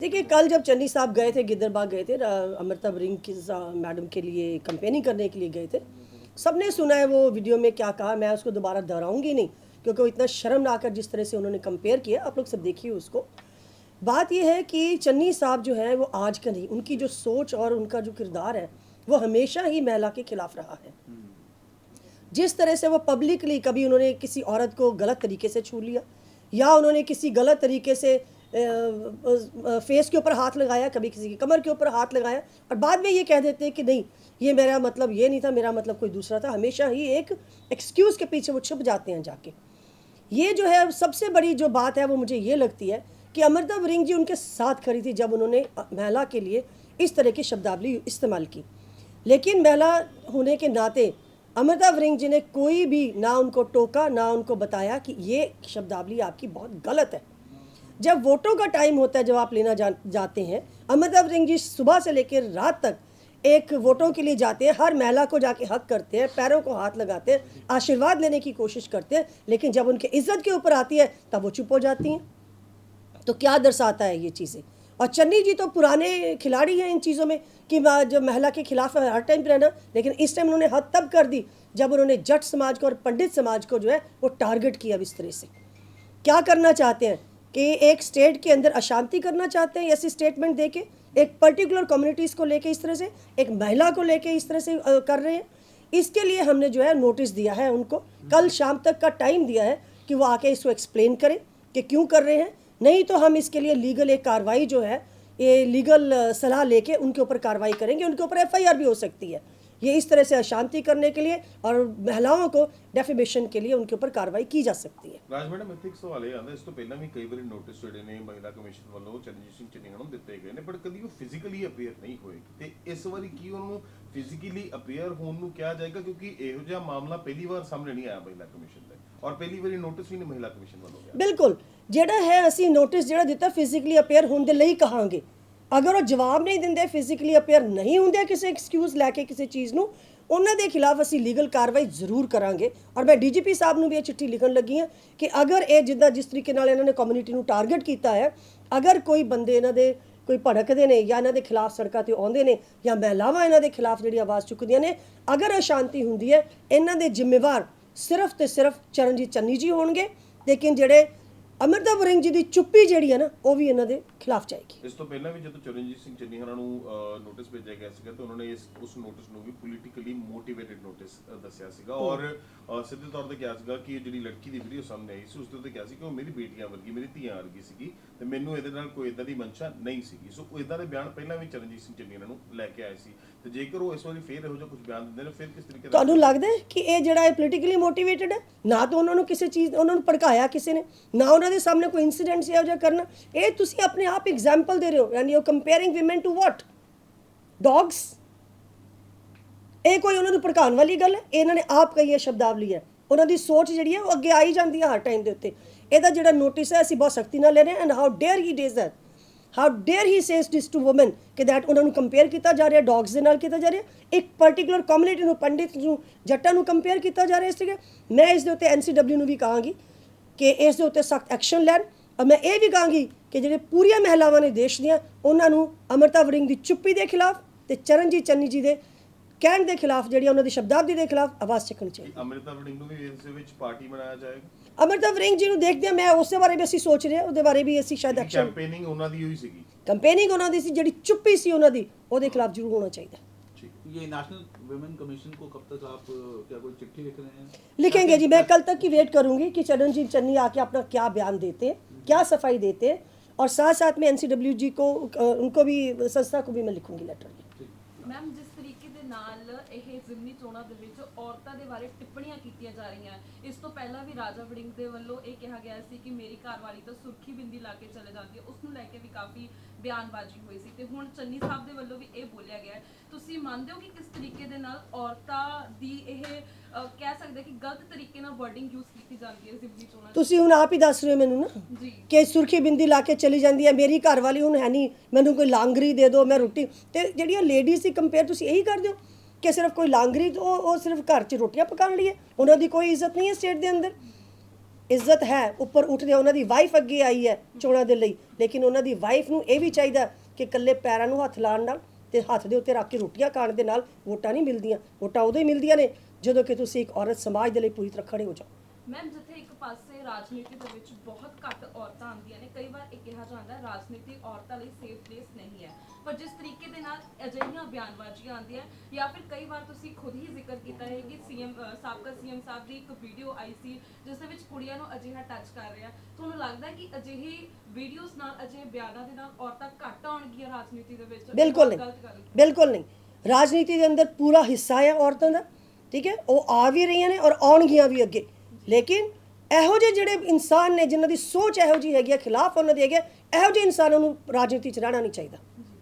देखिए, कल जब चन्नी साहब गए थे, गिद्दरबाग गए थे, अमृता बरिंग की मैडम के लिए कंपेनिंग करने के लिए गए थे। सबने सुना है वो वीडियो में क्या कहा, मैं उसको दोबारा दोहराऊंगी नहीं, क्योंकि वो इतना शर्मनाक है जिस तरह से उन्होंने कंपेयर किया। आप लोग सब देखिए उसको। बात यह है कि चन्नी साहब जो है वो आज का नहीं, उनकी जो सोच और उनका जो किरदार है वो हमेशा ही महिला के खिलाफ रहा है। जिस तरह से वो पब्लिकली, कभी उन्होंने किसी औरत को गलत तरीके से छू लिया, या उन्होंने किसी गलत तरीके से फेस के ऊपर हाथ लगाया, कभी किसी की कमर के ऊपर हाथ लगाया, और बाद में ये कह देते हैं कि नहीं, ये मेरा मतलब ये नहीं था, मेरा मतलब कोई दूसरा था। हमेशा ही एक एक्सक्यूज़ के पीछे वो छुप जाते हैं जाके। ये जो है सबसे बड़ी जो बात है वो मुझे ये लगती है कि अमृता बरिंग जी उनके साथ खड़ी थी जब उन्होंने महिला के लिए इस तरह की शब्दावली इस्तेमाल की। लेकिन महिला होने के नाते अमृता बरिंग जी ने कोई भी ना उनको टोका, ना उनको बताया कि ये शब्दावली आपकी बहुत गलत है। जब वोटों का टाइम होता है, जब आप लेना जाते हैं, अमृता बरिंग जी सुबह से लेकर रात तक एक वोटों के लिए जाते हैं, हर महिला को जाके हक करते हैं, पैरों को हाथ लगाते हैं, आशीर्वाद लेने की कोशिश करते हैं, लेकिन जब उनके इज्जत के ऊपर आती है तब वो चुप हो जाती हैं। तो क्या दर्शाता है ये चीज़ें? और चन्नी जी तो पुराने खिलाड़ी हैं इन चीज़ों में कि जब महिला के खिलाफ हर टाइम रहना, लेकिन इस टाइम उन्होंने हद तब कर दी जब उन्होंने जट समाज को और पंडित समाज को जो है वो टारगेट किया। इस तरह से क्या करना चाहते हैं कि एक स्टेट के अंदर अशांति करना चाहते हैं, ऐसी स्टेटमेंट देके एक पर्टिकुलर कम्युनिटीज़ को लेके इस तरह से, एक महिला को लेके इस तरह से कर रहे हैं। इसके लिए हमने जो है नोटिस दिया है उनको, कल शाम तक का टाइम दिया है कि वो आके इसको एक्सप्लेन करें कि क्यों कर रहे हैं। नहीं तो हम इसके लिए लीगल एक कार्रवाई जो है, ये लीगल सलाह लेके उनके ऊपर कार्रवाई करेंगे। उनके ऊपर FIR भी हो सकती है। ये इस तरह से अशांति करने के लिए और महिलाओं को डेफेमेशन के लिए उनके ऊपर कार्रवाई की जा सकती है। ਰਾਜ ਮੈਡਮ, ਇੱਥੇ ਇੱਕ ਸਵਾਲ ਇਹ ਆਉਂਦਾ, ਇਸ ਤੋਂ ਪਹਿਲਾਂ ਵੀ ਕਈ ਵਾਰੀ ਨੋਟਿਸ ਜਿਹੜੇ ਨੇ ਮਹਿਲਾ ਕਮਿਸ਼ਨ ਵੱਲੋਂ ਚਰਨਜੀਤ ਸਿੰਘ ਚੰਨੀ ਨੂੰ ਦਿੱਤੇ ਗਏ ਨੇ, ਬਟ ਕਦੀ ਉਹ ਫਿਜ਼ੀਕਲੀ ਅਪੀਅਰ ਨਹੀਂ ਹੋਏ, ਤੇ ਇਸ ਵਾਰੀ ਕੀ ਉਹਨੂੰ ਫਿਜ਼ੀਕਲੀ ਅਪੀਅਰ ਹੋਣ ਨੂੰ ਕਿਹਾ ਜਾਏਗਾ? ਕਿਉਂਕਿ ਇਹੋ ਜਿਹਾ ਮਾਮਲਾ ਪਹਿਲੀ ਵਾਰ ਸਾਹਮਣੇ ਨਹੀਂ ਆਇਆ ਮਹਿਲਾ ਕਮਿਸ਼ਨ ਦਾ, ਔਰ ਪਹਿਲੀ ਵਾਰੀ ਨੋਟਿਸ ਵੀ ਨਹੀਂ ਮਹਿਲਾ ਕਮਿਸ਼ਨ ਵੱਲੋਂ ਗਿਆ। ਬਿਲਕੁਲ, ਜਿਹੜਾ ਹੈ ਅਸੀਂ ਨੋਟਿਸ ਜਿਹੜਾ ਦਿੱਤਾ ਫਿਜ਼ੀਕਲੀ ਅਪੀਅਰ ਹੋਣ ਦੇ ਲਈ ਕਹਾਂਗੇ। ਅਗਰ ਉਹ ਜਵਾਬ ਨਹੀਂ ਦਿੰਦੇ, ਫਿਜ਼ੀਕਲੀ ਅਪੀਅਰ ਨਹੀਂ ਹੁੰਦੇ ਕਿਸੇ ਐਕਸਕਿਊਜ਼ ਲੈ ਕੇ ਕਿਸੇ ਚੀਜ਼ ਨੂੰ, ਉਹਨਾਂ ਦੇ ਖਿਲਾਫ ਅਸੀਂ ਲੀਗਲ ਕਾਰਵਾਈ ਜ਼ਰੂਰ ਕਰਾਂਗੇ। ਔਰ ਮੈਂ DGP ਸਾਹਿਬ ਨੂੰ ਵੀ ਇਹ ਚਿੱਠੀ ਲਿਖਣ ਲੱਗੀ ਹਾਂ ਕਿ ਅਗਰ ਇਹ ਜਿੱਦਾਂ ਜਿਸ ਤਰੀਕੇ ਨਾਲ ਇਹਨਾਂ ਨੇ ਕਮਿਊਨਿਟੀ ਨੂੰ ਟਾਰਗੇਟ ਕੀਤਾ ਹੈ, ਅਗਰ ਕੋਈ ਬੰਦੇ ਇਹਨਾਂ ਦੇ ਕੋਈ ਭੜਕਦੇ ਨੇ ਜਾਂ ਇਹਨਾਂ ਦੇ ਖਿਲਾਫ ਸੜਕਾਂ ਤੇ ਆਉਂਦੇ ਨੇ ਜਾਂ ਮਹਿਲਾਵਾਂ ਇਹਨਾਂ ਦੇ ਖਿਲਾਫ ਜਿਹੜੀ ਆਵਾਜ਼ ਚੁੱਕਦੀਆਂ ਨੇ, ਅਗਰ ਅਸ਼ਾਂਤੀ ਹੁੰਦੀ ਹੈ, ਇਹਨਾਂ ਦੇ ਜ਼ਿੰਮੇਵਾਰ ਸਿਰਫ ਤੇ ਸਿਰਫ ਚਰਨਜੀਤ ਚੰਨੀ ਜੀ ਹੋਣਗੇ। ਲੇਕਿਨ ਜਿਹੜੇ ਅਮਰਿਤਾ ਬਰਿੰਗ ਜੀ ਦੀ ਚੁੱਪੀ ਜਿਹੜੀ ਹੈ ਨਾ, ਉਹ ਵੀ ਇਹਨਾਂ ਦੇ ਖਿਲਾਫ ਜਾਏਗੀ। ਇਸ ਤੋਂ ਪਹਿਲਾਂ ਵੀ ਜਦੋਂ ਚਰਨਜੀਤ ਸਿੰਘ ਚੰਨੀ ਹੋਰਾਂ ਨੂੰ ਨੋਟਿਸ ਭੇਜਿਆ ਗਿਆ ਸੀਗਾ, ਤਾਂ ਉਹਨਾਂ ਨੇ ਉਸ ਨੋਟਿਸ ਨੂੰ ਵੀ ਪੋਲੀਟੀਕਲੀ ਮੋਟੀਵੇਟਡ ਨੋਟਿਸ ਦੱਸਿਆ ਸੀਗਾ, ਔਰ ਸਿੱਧੇ ਤੌਰ ਤੇ ਕਿਹਾ ਸੀਗਾ ਕਿ ਜਿਹੜੀ ਲੜਕੀ ਦੀ ਵੀਡੀਓ ਸਾਹਮਣੇ ਆਈ ਸੀ ਉਸ ਦੇ ਉੱਤੇ ਕਿਹਾ ਸੀ ਕਿ ਉਹ ਮੇਰੀ ਬੇਟੀਆਂ ਵਰਗੀ, ਮੇਰੀ ਧੀਆਂ ਵਰਗੀ ਸੀਗੀ, ਤੇ ਮੈਨੂੰ ਇਹਦੇ ਨਾਲ ਕੋਈ ਇਦਾਂ ਦੀ ਮਨਸ਼ਾ ਨਹੀਂ ਸੀਗੀ। ਸੋ ਇਦਾਂ ਦੇ ਬਿਆਨ ਪਹਿਲਾਂ ਵੀ ਚਰਨਜੀਤ ਸਿੰਘ ਚੰਨੀ ਨੂੰ ਲੈ ਕੇ ਆਏ ਸੀ, ਤੇ ਜੇਕਰ ਉਹ ਇਸ ਵਾਰੀ ਫੇਰ ਇਹੋ ਜਿਹਾ ਕੁਝ ਬਿਆਨ ਦਿੰਦੇ ਨੇ, ਫਿਰ ਕਿਸ ਤਰੀਕੇ ਦਾ ਤੁਹਾਨੂੰ ਲੱਗਦਾ ਹੈ ਕਿ ਇਹ ਜਿਹੜਾ ਹੈ ਪੋਲੀਟੀਕਲੀ ਮੋਟੀਵੇਟਡ ਹੈ? ਨਾ ਤਾਂ ਉਹਨਾਂ ਨੂੰ ਕਿਸੇ ਚੀਜ਼, ਉਹਨਾਂ ਨੂੰ ਭੜਕਾਇਆ ਕਿਸੇ ਨੇ, ਨਾ ਉਹਨਾਂ ਦੇ ਸਾਹਮਣੇ ਕੋਈ ਇੰਸੀਡੈਂਟ ਸੀ ਇਹੋ ਜਿਹਾ ਕਰਨਾ। ਇਹ ਤੁਸੀਂ ਆਪਣੇ ਆਪ ਐਗਜ਼ਾਮਪਲ ਦੇ ਰਹੇ ਹੋ, and you comparing women to what? Dogs. ਇਹ ਕੋਈ ਉਹਨਾਂ ਨੂੰ ਭੜਕਾਉਣ ਵਾਲੀ ਗੱਲ ਹੈ? ਇਹਨਾਂ ਨੇ ਆਪ ਕਹੀ ਹੈ ਸ਼ਬਦਾਵਲੀ ਹੈ। ਉਹਨਾਂ ਦੀ ਸੋਚ ਜਿਹੜੀ ਹੈ ਉਹ ਅੱਗੇ ਆਈ ਜਾਂਦੀ ਹੈ ਹਰ ਟਾਈਮ ਦੇ ਉੱਤੇ। ਇਹਦਾ ਜਿਹੜਾ ਨੋਟਿਸ ਹੈ ਅਸੀਂ ਬਹੁਤ ਸਖਤੀ ਨਾਲ ਲੈ ਰਹੇ ਹਾਂ। And how dare he dares that, how dare he says this to woman ਕਿ ਦੈਟ ਉਹਨਾਂ ਨੂੰ ਕੰਪੇਅਰ ਕੀਤਾ ਜਾ ਰਿਹਾ ਡੌਗਸ ਦੇ ਨਾਲ ਕੀਤਾ ਜਾ ਰਿਹਾ, ਇੱਕ ਪਰਟੀਕੂਲਰ ਕਮਿਊਨਿਟੀ ਨੂੰ, ਪੰਡਿਤ ਨੂੰ, ਜੱਟਾਂ ਨੂੰ ਕੰਪੇਅਰ ਕੀਤਾ ਜਾ ਰਿਹਾ। ਇਸ ਲਈ ਮੈਂ ਇਸ ਦੇ ਉੱਤੇ NCW ਨੂੰ ਵੀ ਕਹਾਂਗੀ ਕਿ ਇਸ ਦੇ ਉੱਤੇ ਸਖਤ ਐਕਸ਼ਨ ਲੈਣ। ਔਰ ਮੈਂ ਇਹ ਵੀ ਕਹਾਂਗੀ ਕਿ ਜਿਹੜੇ ਪੂਰੀਆਂ ਮਹਿਲਾਵਾਂ ਨੇ ਦੇਸ਼ ਦੀਆਂ, ਉਹਨਾਂ ਨੂੰ ਅਮਰਿਤਾ ਬਰਿੰਗ ਦੀ ਚੁੱਪੀ ਦੇ ਖਿਲਾਫ ਤੇ ਚਰਨਜੀਤ ਚੰਨੀ ਜੀ ਦੇ ਕਹਿਣ ਦੇ ਖਿਲਾਫ, ਜਿਹੜੀ ਉਹਨਾਂ ਦੀ ਸ਼ਬਦਾਵਲੀ ਦੇ ਖਿਲਾਫ ਆਵਾਜ਼ ਚੱਕਣੀ ਚਾਹੀਦੀ। ਅਮਰਿਤਾ ਬਰਿੰਗ ਨੂੰ ਵੀ ਇਸ ਦੇ ਵਿੱਚ ਪਾਰਟੀ ਬਣਾਇਆ ਜਾਏਗਾ? ਅਮਰਿਤਾ ਬਰਿੰਗ ਜੀ ਨੂੰ ਦੇਖਦੇ ਹਾਂ, ਮੈਂ ਉਸੇ ਬਾਰੇ ਵੀ ਅਸੀਂ ਸੋਚ ਰਹੇ ਹਾਂ, ਉਹਦੇ ਬਾਰੇ ਵੀ ਅਸੀਂ ਸ਼ਾਇਦ ਐਕਸ਼ਨ। ਕੈਂਪੇਨਿੰਗ ਉਹਨਾਂ ਦੀ ਹੋਈ ਸੀਗੀ, ਕੰਪੇਨਿੰਗ ਉਹਨਾਂ ਦੀ ਸੀ, ਜਿਹੜੀ ਚੁੱਪੀ ਸੀ ਉਹਨਾਂ ਦੀ, ਉਹਦੇ ਖਿਲਾਫ ਜ਼ਰੂਰ होना चाहिए। ये नेशनल वुमेन कमीशन को कब तक आप क्या कोई चिट्ठी लिख रहे हैं? लिखेंगे जी, मैं कल तक की वेट करूंगी कि चरणजीत चन्नी आके अपना क्या बयान देते हैं, क्या सफाई देते हैं, और साथ साथ में NCW जी को, उनको भी, संस्था को भी मैं लिखूंगी लेटर। मैम, जिस तरीके ਦੇ ਨਾਲ ਇਹ ਜ਼ਿਮਨੀ ਚੋਣਾਂ ਦੇ ਵਿੱਚ ਔਰਤਾਂ ਦੇ ਬਾਰੇ ਟਿੱਪਣੀਆਂ ਕੀਤੀਆਂ ਜਾ ਰਹੀਆਂ, ਇਸ ਤੋਂ ਪਹਿਲਾਂ ਵੀ ਰਾਜਾ ਵੜਿੰਗ ਦੇ ਵੱਲੋਂ ਇਹ ਕਿਹਾ ਗਿਆ ਸੀ ਕਿ ਮੇਰੀ ਘਰਵਾਲੀ ਤਾਂ ਸੁਰਖੀ ਬਿੰਦੀ ਲਾ ਕੇ ਚਲੇ ਜਾਂਦੀ ਹੈ, ਉਸ ਨੂੰ ਲੈ ਕੇ ਵੀ ਕਾਫੀ ਬਿਆਨਬਾਜ਼ੀ ਹੋਈ ਸੀ, ਤੇ ਹੁਣ ਚੰਨੀ ਸਾਹਿਬ ਦੇ ਵੱਲੋਂ ਵੀ ਇਹ ਬੋਲਿਆ ਗਿਆ ਹੈ। ਤੁਸੀਂ ਮੰਨਦੇ ਹੋ ਕਿ ਕਿਸ ਤਰੀਕੇ ਦੇ ਨਾਲ ਔਰਤਾਂ ਦੀ ਇਹ ਕਹਿ ਸਕਦੇ ਕਿ ਗਲਤ ਤਰੀਕੇ ਨਾਲ ਵਰਡਿੰਗ ਯੂਜ਼ ਕੀਤੀ ਜਾਂਦੀ ਹੈ ਜ਼ਿਮਨੀ ਚੋਣਾਂ? ਤੁਸੀਂ ਹੁਣ ਆਪ ਹੀ ਦੱਸ ਰਹੇ ਹੋ ਮੈਨੂੰ ਨਾ ਜੀ ਕਿ ਸੁਰਖੀ ਬਿੰਦੀ ਲਾ ਕੇ ਚਲੀ ਜਾਂਦੀ ਹੈ, ਮੇਰੀ ਘਰਵਾਲੀ ਹੁਣ ਹੈ ਨਹੀਂ, ਮੈਨੂੰ ਕੋਈ ਲਾਂਗਰੀ ਦੇ ਦਿਓ, ਮੈਂ ਰੋਟੀ। ਤੇ ਜਿਹੜੀਆਂ ਲੇਡੀਜ਼ ਦੀ ਕੰਪੇਅਰ ਤੁਸੀਂ ਇਹੀ ਕਰਦੇ ਹੋ ਕਿ ਸਿਰਫ ਕੋਈ ਲਾਂਗਰੀ, ਉਹ ਸਿਰਫ ਘਰ 'ਚ ਰੋਟੀਆਂ ਪਕਾਉਣ ਲਈ ਹੈ, ਉਹਨਾਂ ਦੀ ਕੋਈ ਇੱਜ਼ਤ ਨਹੀਂ ਹੈ ਸਟੇਟ ਦੇ ਅੰਦਰ। ਇੱਜ਼ਤ ਹੈ ਉੱਪਰ ਉੱਠਦੇ ਉਹਨਾਂ ਦੀ ਵਾਈਫ ਅੱਗੇ ਆਈ ਹੈ ਚੋਣਾਂ ਦੇ ਲਈ, ਲੇਕਿਨ ਉਹਨਾਂ ਦੀ ਵਾਈਫ ਨੂੰ ਇਹ ਵੀ ਚਾਹੀਦਾ ਕਿ ਇਕੱਲੇ ਪੈਰਾਂ ਨੂੰ ਹੱਥ ਲਾਉਣ ਨਾਲ ਤੇ ਹੱਥ ਦੇ ਉੱਤੇ ਰੱਖ ਕੇ ਰੋਟੀਆਂ ਖਾਣ ਦੇ ਨਾਲ ਵੋਟਾਂ ਨਹੀਂ ਮਿਲਦੀਆਂ। ਵੋਟਾਂ ਉਦੋਂ ਹੀ ਮਿਲਦੀਆਂ ਨੇ ਜਦੋਂ ਕਿ ਤੁਸੀਂ ਇੱਕ ਔਰਤ ਸਮਾਜ ਦੇ ਲਈ ਪੂਰੀ ਤਰ੍ਹਾਂ ਖੜੇ ਹੋ ਜਾਓ। ਮੈਮ ਜਿੱਥੇ ਇੱਕ ਪਾਸੇ ਰਾਜਨੀਤੀ ਦੇ ਵਿੱਚ ਬਹੁਤ ਘੱਟ ਔਰਤਾਂ ਆਉਂਦੀਆਂ ਨੇ, ਕਈ ਵਾਰ ਇਹ ਕਿਹਾ ਜਾਂਦਾ ਹੈ ਰਾਜਨੀਤੀ ਔਰਤਾਂ ਲਈ ਸੇਫ ਪਲੇਸ ਨਹੀਂ ਹੈ, ਪਰ ਜਿਸ ਤਰੀਕੇ ਦੇ ਨਾਲ ਅਜਿਹੀਆਂ ਬਿਆਨਬਾਜ਼ੀਆਂ ਆਉਂਦੀਆਂ ਜਾਂ ਫਿਰ ਕਈ ਵਾਰ ਤੁਸੀਂ ਖੁਦ ਹੀ ਜ਼ਿਕਰ ਕੀਤਾ ਹੈ ਕਿ ਸਾਬਕਾ ਸੀਐਮ ਸਾਹਿਬ ਦੀ ਇੱਕ ਵੀਡੀਓ ਆਈ ਸੀ ਜਿਸ ਦੇ ਵਿੱਚ ਕੁੜੀਆਂ ਨੂੰ ਅਜਿਹਾ ਟੱਚ ਕਰ ਰਿਹਾ, ਤੁਹਾਨੂੰ ਲੱਗਦਾ ਹੈ ਕਿ ਅਜਿਹੀ ਵੀਡੀਓਜ਼ ਨਾਲ, ਅਜਿਹੇ ਬਿਆਨਾਂ ਦੇ ਨਾਲ ਔਰਤਾਂ ਘੱਟ ਆਉਣਗੀਆਂ ਰਾਜਨੀਤੀ ਦੇ ਵਿੱਚ? ਬਿਲਕੁਲ ਨਹੀਂ, ਬਿਲਕੁਲ ਨਹੀਂ। ਰਾਜਨੀਤੀ ਦੇ ਅੰਦਰ ਪੂਰਾ ਹਿੱਸਾ ਹੈ ਔਰਤਾਂ ਦਾ, ਠੀਕ ਹੈ, ਉਹ ਆ ਵੀ ਰਹੀਆਂ ਨੇ ਔਰ ਆਉਣਗੀਆਂ ਵੀ ਅੱਗੇ। ਲੇਕਿਨ ਇਹੋ ਜਿਹੇ ਜਿਹੜੇ ਇਨਸਾਨ ਨੇ ਜਿਨ੍ਹਾਂ ਦੀ ਸੋਚ ਇਹੋ ਜਿਹੀ ਹੈਗੀ ਹੈ, ਖਿਲਾਫ ਉਹਨਾਂ ਦੀ ਹੈਗੀ ਹੈ, ਇਹੋ ਜਿਹੇ ਇਨਸਾਨਾਂ ਨੂੰ ਰਾਜਨੀਤੀ 'ਚ ਰਹਿਣਾ ਨਹੀਂ ਚਾਹੀਦਾ।